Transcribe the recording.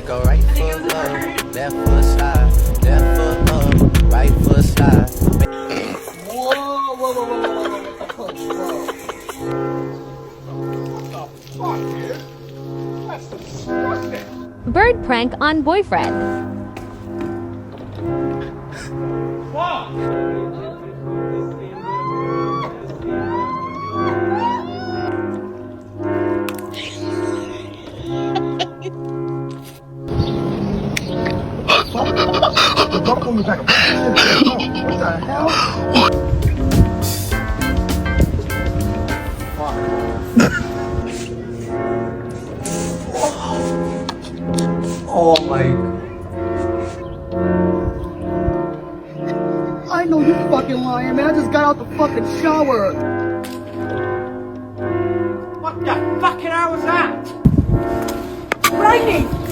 go right foot low, left foot slide, left foot up, right foot slide. Whoa, whoa, whoa, whoa, whoa, whoa, whoa. What the fuck, dude? That's disgusting. Bird prank on boyfriend. Fuck! The bubble was like a what the hell? Oh my. I know you fucking lying, man. I just got out the fucking shower. What the fucking hell was that? Raining!